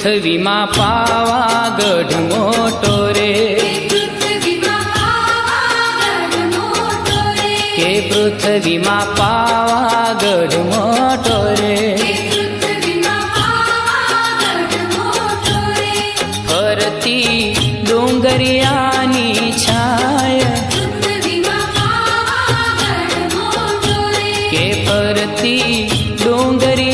પૃથ્વીમાં પાવાગઢ મોટો રે, કે પૃથ્વીમાં પાવાગઢ મોટો રે, ફરતી ડુંગરિયાની છાય, કે ફરતી ડુંગરિયા